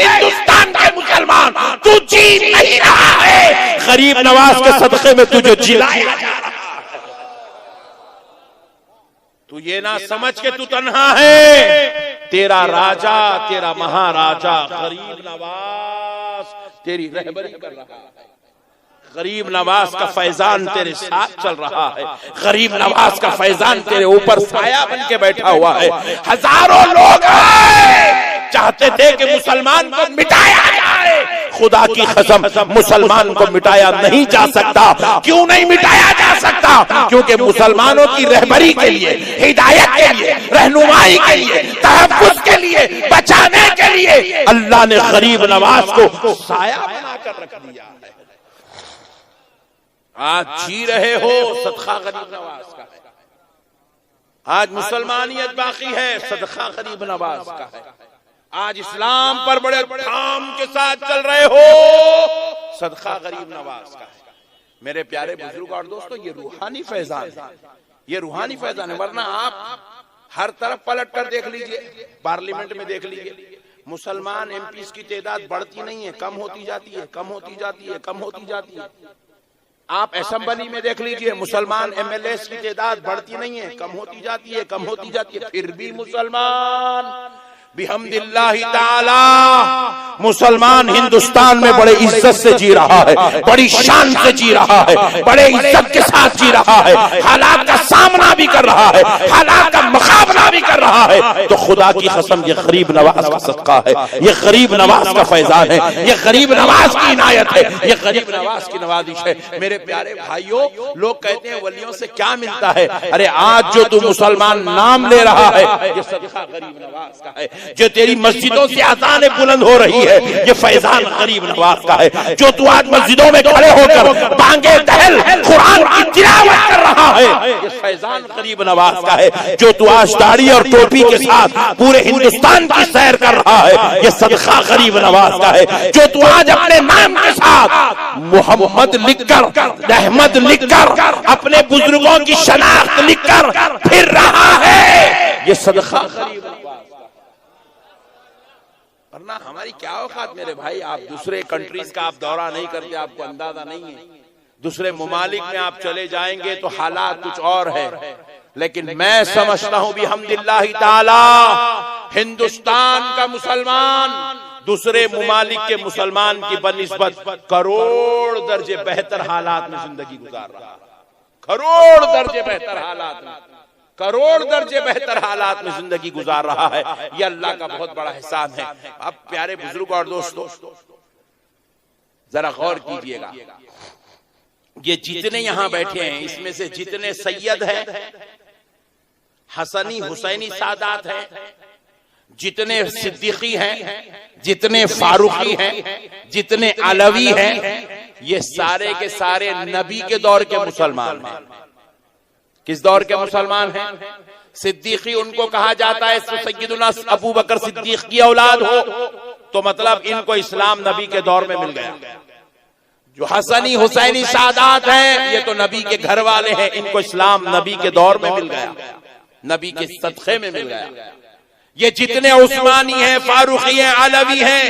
हिंदुस्तान के मुसलमान, तू जीत नहीं रहा है, गरीब नवाज के सदक़े में तुझे जिलाया जा रहा है। तू ये ना समझ के तू तन्हा है, तेरा राजा, तेरा महाराजा गरीब नवाज तेरी रहबरी कर रहा है। गरीब नवाज का फैजान तेरे साथ चल रहा है, गरीब नवाज का फैजान तेरे ऊपर साया बन के बैठा हुआ है। हजारों लोग चाहते थे कि मुसलमान को मिटाया जाए, खुदा की कसम मुसलमान को मिटाया नहीं जा सकता। क्यों नहीं मिटाया जा सकता? क्योंकि मुसलमानों की रहबरी के लिए, हिदायत के लिए, रहनुमाई के लिए, तहफ़्फ़ुज़ के लिए, बचाने के लिए अल्लाह ने गरीब नवाज को साया बनाकर रख दिया है। आज जी रहे हो, सदका गरीब नवाज का है। आज मुसलमानियत बाकी है, सदका गरीब नवाज का है। आज इस्लाम पर बड़े धाम के साथ चल रहे हो, सदका गरीब नवाज का है। मेरे प्यारे बुजुर्ग और दोस्तों, ये रूहानी फैजान है, ये रूहानी फैजान है। वरना आप हर तरफ पलट कर देख लीजिए, पार्लियामेंट में देख लीजिए, मुसलमान एमपीज़ की तादाद बढ़ती नहीं है, कम होती जाती है, कम होती जाती है, कम होती जाती है। आप असेंबली में देख लीजिए, मुसलमान एमएलएस की तादाद बढ़ती नहीं है, कम होती जाती है, कम होती जाती है। फिर भी मुसलमान बिहम्दिल्लाहि ताला, मुसलमान हिंदुस्तान में बड़े इज्जत से जी रहा है, बड़ी शान से जी रहा है, बड़े इज्जत के साथ जी रहा है, हालात का सामना भी कर रहा है, हालात का मुकाबला भी कर रहा है। तो खुदा की कसम ये गरीब नवाज का सदका है, ये गरीब नवाज का फैजान है, ये गरीब नवाज की इनायत है, ये गरीब नवाज की नवाजिश है। मेरे प्यारे भाइयों, लोग कहते हैं वलियों से क्या मिलता है? अरे आज जो तू मुसलमान नाम ले रहा है, ये सदका गरीब नवाज का है। जो तेरी मस्जिदों से अज़ान बुलंद हो रही है, ये फैजान गरीब नवाज का है। जो तू आज मस्जिदों में खड़े होकर बांगे दहल कुरान की तिलावत कर रहा है, ये फैजान गरीब नवाज का है। जो तू आज दाढ़ी और टोपी के साथ पूरे हिंदुस्तान की सैर कर रहा है, ये सदका गरीब नवाज का है। जो तू आज अपने नाम के साथ मोहम्मद लिखकर, अहमद लिखकर, अपने बुजुर्गों की शनाख्त लिखकर फिर रहा है, ये सदका गरीब नवाज। वरना हमारी क्या औकात मेरे भाई, आप दूसरे कंट्रीज का आप दौरा नहीं करते, आपको अंदाजा नहीं है। दूसरे मुमालिक में आप चले जाएंगे तो हालात कुछ और है, लेकिन मैं समझता हूं बिहम्दिल्लाहि ताला हिंदुस्तान का मुसलमान दूसरे मुमालिक के मुसलमान की बनिस्बत करोड़ दर्जे बेहतर हालात में जिंदगी गुजार रहा है। करोड़ दर्जे बेहतर हालात में, करोड़ दर्जे बेहतर हालात में जिंदगी गुजार रहा है। यह अल्लाह का बहुत बड़ा एहसान है। अब प्यारे बुजुर्ग और दोस्तों, जरा गौर कीजिएगा, ये जितने यहां बैठे हैं, इसमें से जितने सैयद हैं, हसनी हुसैनी सादात हैं, जितने सिद्दीकी हैं, जितने फारूकी हैं, जितने अलवी हैं, ये सारे के सारे नबी के दौर के मुसलमान हैं। किस दौर के मुसलमान हैं? सिद्दीकी उनको कहा जाता है, सैयदुना अबू बकर सिद्दीक की औलाद हो तो मतलब इनको इस्लाम नबी के दौर में मिल गया। जो हसनी हुसैनी सादात हैं, ये तो नबी के घर वाले हैं, इनको इस्लाम नबी के दौर में मिल गया, नबी के सदक़े में मिल गया। ये जितने उस्मानी हैं, फारूकी हैं, अलवी हैं,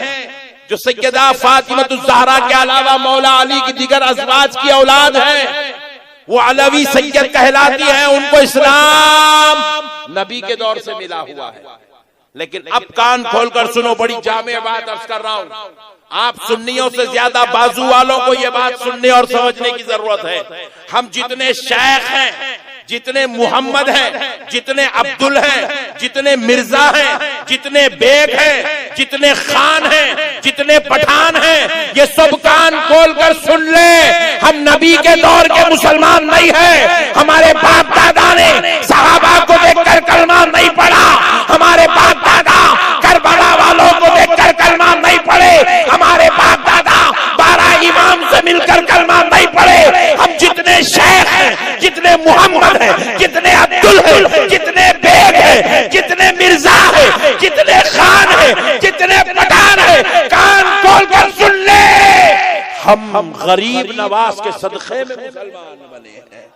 जो सैयदा फातिमतुज़ ज़हरा के अलावा मौला अली की दीगर अज़वाज की औलाद है, वो अलवी सैयद कहलाती है, उनको इस्लाम नबी के दौर से मिला हुआ है। लेकिन अब कान खोलकर सुनो, बड़ी जामे बात अर्ज कर रहा हूं, आप सुन्नियों से ज्यादा बाजू वालों को ये बात सुनने और समझने की जरूरत है। हम जितने शेख हैं, जितने मुहम्मद हैं, जितने अब्दुल हैं, जितने मिर्जा हैं, जितने बेग हैं, जितने खान हैं, जितने पठान हैं, ये सब कान खोलकर सुन ले, हम नबी के दौर के मुसलमान नहीं है। हमारे बाप दादा ने सहाबा को देखकर कलमा नहीं पढ़ा, हमारे बाप दादा करबला वालों को देखकर कलमा नहीं पढ़े, हमारे बाप दादा 12 इमाम से मिलकर कलमा नहीं पढ़े। हम जितने शेख हैं, जितने मुहम्मद हैं, जितने अब्दुल हैं, जितने बेग हैं, जितने मिर्जा हैं, जितने खान हैं, जितने पठान हैं, कान खोलकर सुन ले, हम गरीब नवाज के सदक़े में मुसलमान बने हैं।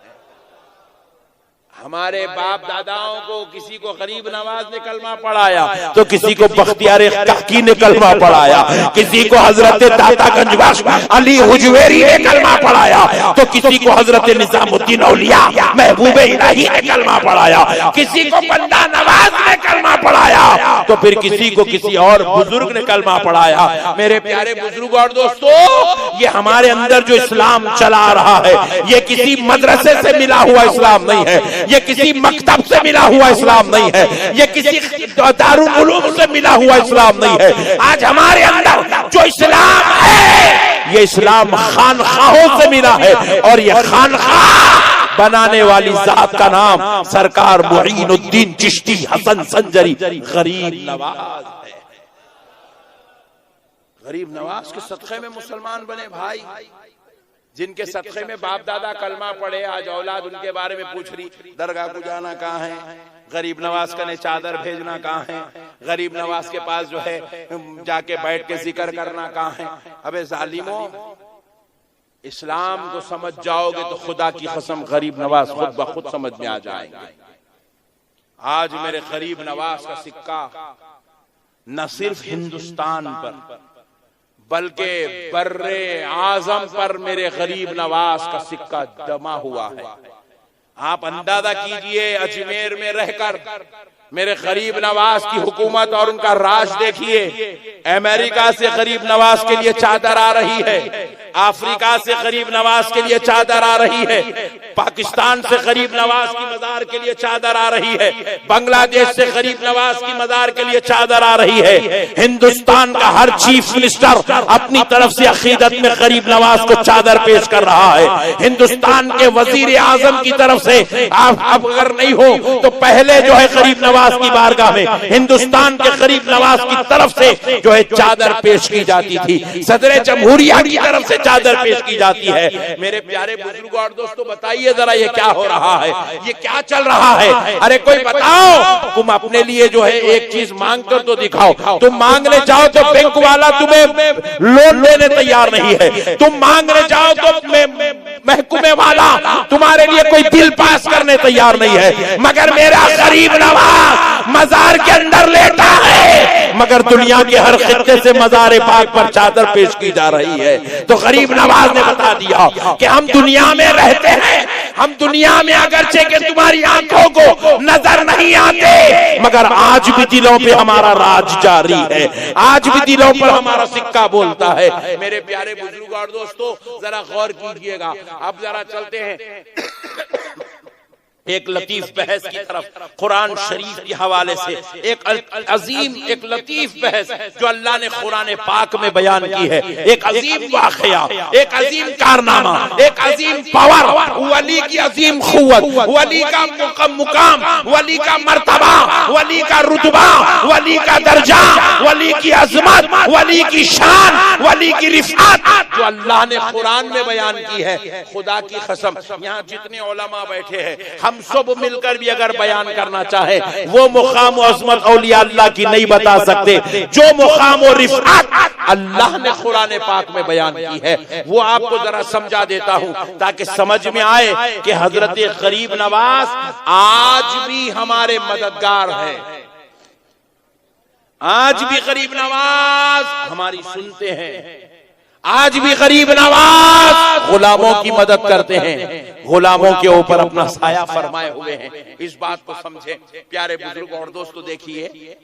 हमारे बाप दादाओं को किसी को गरीब नवाज ने कलमा पढ़ाया तो किसी को बख्तियार काकी ने कलमा पढ़ाया, किसी को हजरत दातागंज बख्श अली हुजवेरी ने कलमा पढ़ाया तो किसी को हजरत निजामुद्दीन औलिया महबूब इलाही ने कलमा पढ़ाया, किसी को बंदा नवाज ने कलमा पढ़ाया तो फिर किसी को किसी और बुजुर्ग ने कलमा पढ़ाया। मेरे प्यारे बुजुर्ग और दोस्तों, ये हमारे अंदर जो इस्लाम चला रहा है ये किसी मदरसे से मिला हुआ इस्लाम नहीं है, ये किसी मकतब से मिला हुआ इस्लाम नहीं है, ये किसी दारुल उलूम से मिला हुआ इस्लाम नहीं है। आज हमारे अंदर जो इस्लाम है ये इस्लाम खानखाहों से मिला है और ये खानखाह बनाने वाली जात का नाम सरकार मुईनुद्दीन चिश्ती हसन संजरी गरीब नवाज है। गरीब नवाज के सदक़े में मुसलमान बने भाई, जिनके सदक़े में बाप दादा कलमा पढ़े, आज औलाद उनके बारे में पूछ रही दरगाह को जाना कहाँ है, गरीब नवाज का ने चादर भेजना कहाँ है, गरीब नवाज के पास जो है जाके बैठ के जिक्र करना कहाँ है। अबे जालिमों, इस्लाम को समझ जाओगे तो खुदा की कसम गरीब नवाज खुद ब खुद समझ में आ जाएंगे। आज मेरे गरीब नवाज का सिक्का न सिर्फ हिंदुस्तान पर बल्कि बर्रे आजम पर मेरे गरीब नवाज का सिक्का जमा हुआ है। आप अंदाजा कीजिए, अजमेर में रहकर मेरे गरीब नवाज की हुकूमत और उनका राज देखिए। अमेरिका से गरीब नवाज के लिए चादर आ रही है, अफ्रीका से गरीब नवाज के लिए चादर आ रही है, पाकिस्तान से गरीब नवाज की मजार के लिए चादर आ रही है, बांग्लादेश से गरीब नवाज की मजार के लिए चादर आ रही है। हिंदुस्तान का हर चीफ मिनिस्टर अपनी तरफ से अकीदत में गरीब नवाज को चादर पेश कर रहा है। हिंदुस्तान के वजीर आजम की तरफ से अब अगर नहीं हो तो पहले जो है गरीब नवाज की बारगाह में हिंदुस्तान के गरीब नवाज की तरफ से जो है चादर पेश की जाती थी, सदर जमहूरिया की तरफ से चादर पेश की जाती है। मेरे प्यारे बुजुर्गों और दोस्तों, बताइए जरा ये क्या हो रहा है, ये क्या चल रहा है? अरे कोई बताओ, तुम अपने लिए जो है एक चीज मांग कर तो दिखाओ। तुम मांगने जाओ तो बैंक वाला तुम्हें लोन देने तैयार नहीं है, तुम मांगने जाओ तो महकमे वाला तुम्हारे लिए कोई बिल पास करने तैयार नहीं है, मगर मेरा गरीब नवाज मजार के अंदर लेटा है, मगर दुनिया के हर खित्ते से मजार पाक पर चादर पेश की जा रही है। तो गरीब नवाज ने बता दिया कि हम दुनिया में रहते हैं, हम दुनिया में अगरचे के तुम्हारी आंखों को नजर नहीं आते, मगर आज भी दिलों पे हमारा राज जारी है, आज भी दिलों पर हमारा सिक्का बोलता है। मेरे प्यारे बुजुर्ग और दोस्तों, जरा गौर कीजिएगा। अब जरा चलते हैं एक लतीफ बहस की तरफ, कुरान शरीफ के हवाले से एक अजीम, एक लतीफ बहस जो अल्लाह ने कुरान पाक में बयान की है। एक अजीम वाक़या, एक अजीम कारनामा, एक अजीम पावर, वली की अजीम क़ुव्वत, वली का मुकाम, वली का मर्तबा, वली का रुतबा, वली का दर्जा, वली की अजमत, वली की शान, वली की रिफ़ात जो अल्लाह ने कुरान में बयान की है। खुदा की कसम, यहाँ जितने उलमा बैठे हैं, हम सब मिलकर भी अगर बयान करना चाहे वो मुकाम और अज़मत औलिया अल्लाह की नहीं बता सकते। जो मुकाम और रिफ़ात अल्लाह ने कुरान पाक में बयान की है वो आपको जरा समझा देता हूं ताकि समझ में आए कि हजरत गरीब नवाज आज भी हमारे मददगार है। आज भी गरीब नवाज हमारी सुनते हैं, आज भी गरीब नवाज गुलामों की मदद करते हैं, गुलामों के ऊपर अपना साया फरमाए हुए हैं। इस बात को समझे प्यारे बुजुर्गों और दोस्तों। देखिए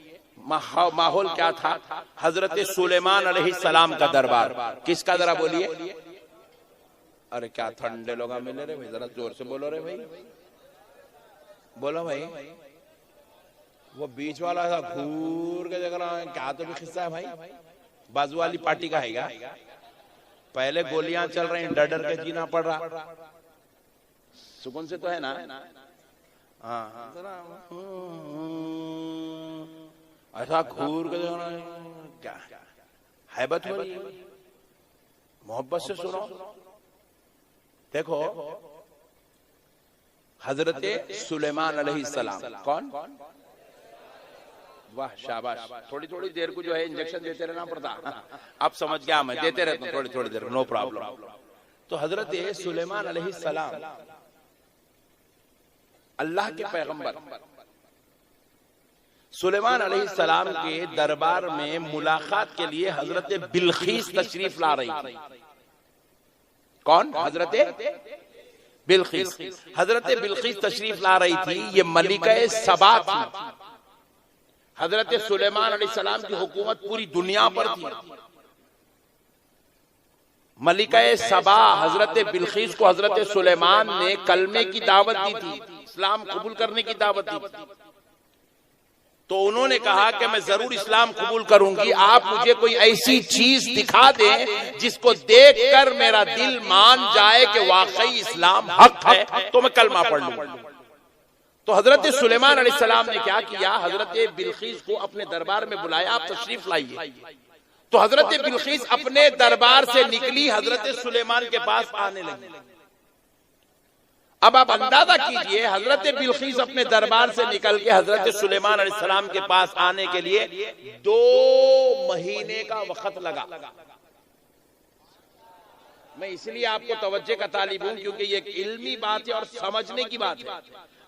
माहौल क्या था। हजरत सुलेमान अलैहिस्सलाम का दरबार, किसका जरा बोलिए। अरे क्या ठंडे लोग मिले रे भाई, जरा जोर से बोलो रे भाई, बोलो भाई। वो बीच वाला था घूर के जगह क्या तो भी किस्सा है भाई, बाजू वाली पार्टी का है क्या? पहले गोलियां चल रही, डर डर के जीना पड़ रहा, सुकून से तो है ना। हाँ ऐसा घूर के क्या हैबत हो रही है, मोहब्बत से सुनो। देखो हजरत सुलेमान अलैहिस्सलाम कौन, वाह शाबाश। थोड़ी थोड़ी देर को जो है इंजेक्शन देते रहना पड़ता, अब समझ गया मैं, देते रहता हूँ थोड़ी थोड़ी देर, नो प्रॉब्लम। तो हजरत सुलेमान अलैहिस्सलाम अल्लाह के पैगंबर सुलेमान अलैहिस्सलाम के दरबार में मुलाकात के लिए हजरत बिलखीस तशरीफ ला रही थी। कौन? हजरत बिलखीस। हजरत बिलखीस तशरीफ ला रही थी, ये मलिका सबा थी। हजरत सुलेमान अलैहिस्सलाम की हुकूमत पूरी दुनिया पर थी। मलिका सबा हजरत बिलखीस को हजरत सुलेमान ने कलमे की दावत दी थी, इस्लाम कबूल करने की दावत दी थी। तो उन्होंने कहा कि मैं जरूर इस्लाम कबूल करूंगी, आप मुझे कोई ऐसी चीज दिखा दें जिसको देखकर मेरा दिल मान जाए कि वाकई इस्लाम हक है, तो मैं कलमा पढ़ लूं। तो हजरत सुलेमान अलैहिस्सलाम ने क्या किया, हजरत बिलखीस को अपने दरबार में बुलाया, आप तशरीफ लाइए। तो हजरत बिलखीस अपने दरबार से निकली, हजरत सुलेमान के पास आने लगी। अब आप अंदाजा कीजिए, हजरत बिलखीस अपने दरबार से निकल के हजरत सुलेमान अलैहिस्सलाम के पास आने के लिए 2 महीने का वक्त लगा। मैं इसलिए आपको तवज्जो का तालिब हूं क्योंकि ये एक इल्मी बात है और समझने की बात है।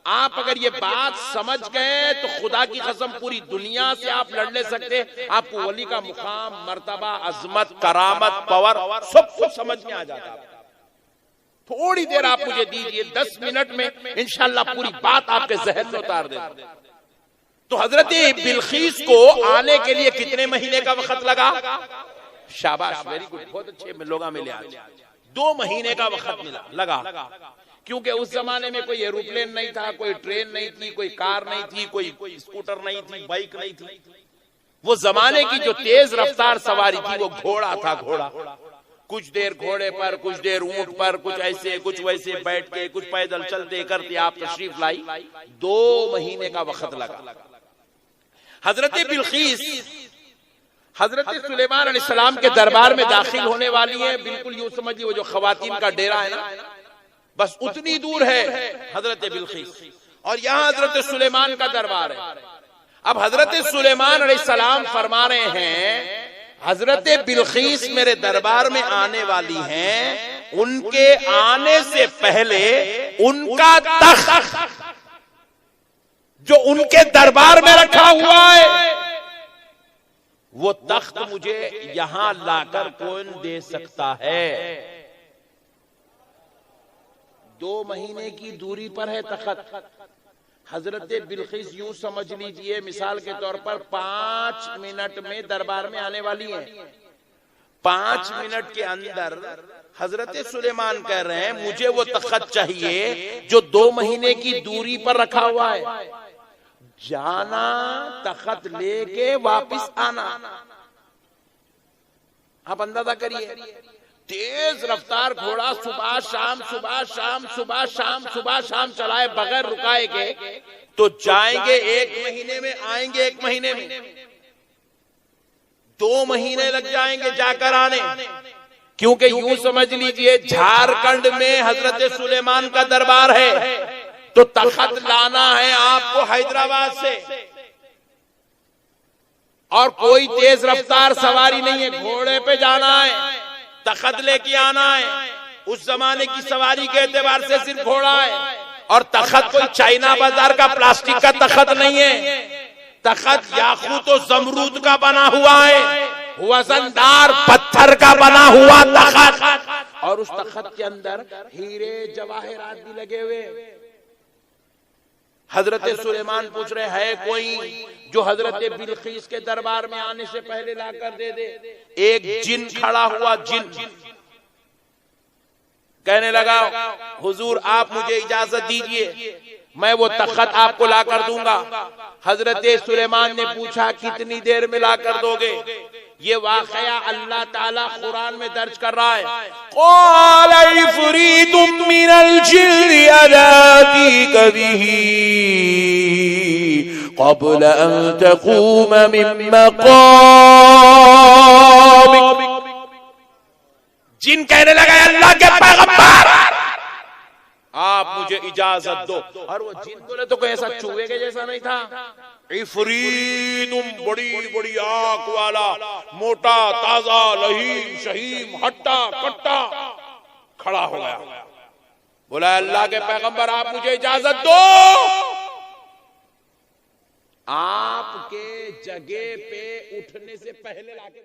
आप अगर ये बात समझ गए तो खुदा की कसम पूरी दुनिया से आप लड़ ले सकते। आपको वली का मुकाम, मर्तबा, अजमत, करामत, पावर सब कुछ समझ में आ जाता है। थोड़ी देर आप मुझे दीजिए, 10 मिनट में इंशाअल्लाह पूरी बात आपके जहन में उतार दे। तो हजरत बिलखीस को आने के लिए कितने महीने का वक्त लगा? शाबाश, वेरी गुड, बहुत अच्छे लोग मिले आज। 2 महीने का वक्त लगा, क्योंकि उस जमाने में कोई एरोप्लेन नहीं था, कोई ट्रेन नहीं थी, कोई कार नहीं थी, कोई स्कूटर नहीं थी, बाइक नहीं थी। वो जमाने की जो तेज रफ्तार सवारी थी वो घोड़ा था। घोड़ा, कुछ देर घोड़े पर, कुछ देर ऊंट पर, कुछ ऐसे कुछ वैसे बैठ के, कुछ पैदल चलते करते आप तशरीफ लाई। 2 महीने का वक्त लगा। हजरत बिलखीस हजरत सुलेमान अलैहिस्सलाम के दरबार में दाखिल होने वाली है। बिल्कुल यूं समझिए, वो जो खवातीन का डेरा है ना, बस उतनी दूर है हजरत बिलखीस, और यहाँ हजरत सुलेमान का दरबार है। अब हजरत सुलेमान अलैहिस्सलाम फरमा रहे हैं, हजरत बिलखीस मेरे दरबार में आने वाली हैं, उनके आने से पहले उनका तख्त जो उनके दरबार में रखा हुआ है, वो तख्त मुझे यहां लाकर कौन दे सकता है? 2 महीने की दूरी पर है तख्त। हजरत बिलखीस यूं समझ लीजिए, मिसाल के तौर पर 5 मिनट में दरबार में आने वाली हैं। 5 मिनट के अंदर हजरत सुलेमान कह रहे हैं, मुझे वो तख्त चाहिए जो 2 महीने की दूरी पर रखा हुआ है। जाना, तख्त लेके वापस आना। आप अंदाजा करिए, तेज रफ्तार घोड़ा सुबह शाम, सुबह शाम, सुबह शाम, सुबह शाम चलाए बगैर रुकाए के, तो जाएंगे 1 महीने में, आएंगे 1 महीने में, 2 महीने लग जाएंगे जाकर आने। क्योंकि यूं समझ लीजिए, झारखंड में हजरत सुलेमान का दरबार है, तो तख्त लाना है आपको हैदराबाद से, और कोई तेज रफ्तार सवारी नहीं है, घोड़े पे जाना है, तख्त लेके आना है। उस जमाने की सवारी के एतबार से सिर्फ घोड़ा है, और तख्त कोई चाइना बाजार का प्लास्टिक का तख्त नहीं है। तख्त याकूत और जमरूद का बना हुआ है, वजनदार पत्थर का बना हुआ तख्त, और उस तख्त के अंदर हीरे जवाहरात भी लगे हुए। हजरत सुलेमान पूछ रहे हैं, कोई जो हजरत बिलखीस के दरबार में आने से पहले लाकर दे दे। एक जिन खड़ा हुआ, जिन कहने लगा, हुजूर आप मुझे इजाजत दीजिए, मैं वो तख्त आपको लाकर दूंगा। हजरत सुलेमान ने पूछा, कितनी देर में लाकर दोगे? ये वाकया अल्लाह ताला कुरान में दर्ज कर रहा है। क़ाल इफ़रीतुम मिनल जिन्नि अतातीक बिही क़ब्ल अन तक़ूम मिन मक़ामिक। जिन कहने लगा, अल्लाह के पैगंबर आप मुझे इजाजत दो। और वो जिन बोले तो कोई ऐसा चूहे के जैसा नहीं था। इफरीतुम, बड़ी बड़ी आंख वाला, मोटा ताजा, लहीम शहीम, हट्टा कट्टा खड़ा हो गया। बोला अल्लाह के पैगंबर आप मुझे इजाजत दो, आपके जगह पे उठने से पहले लाके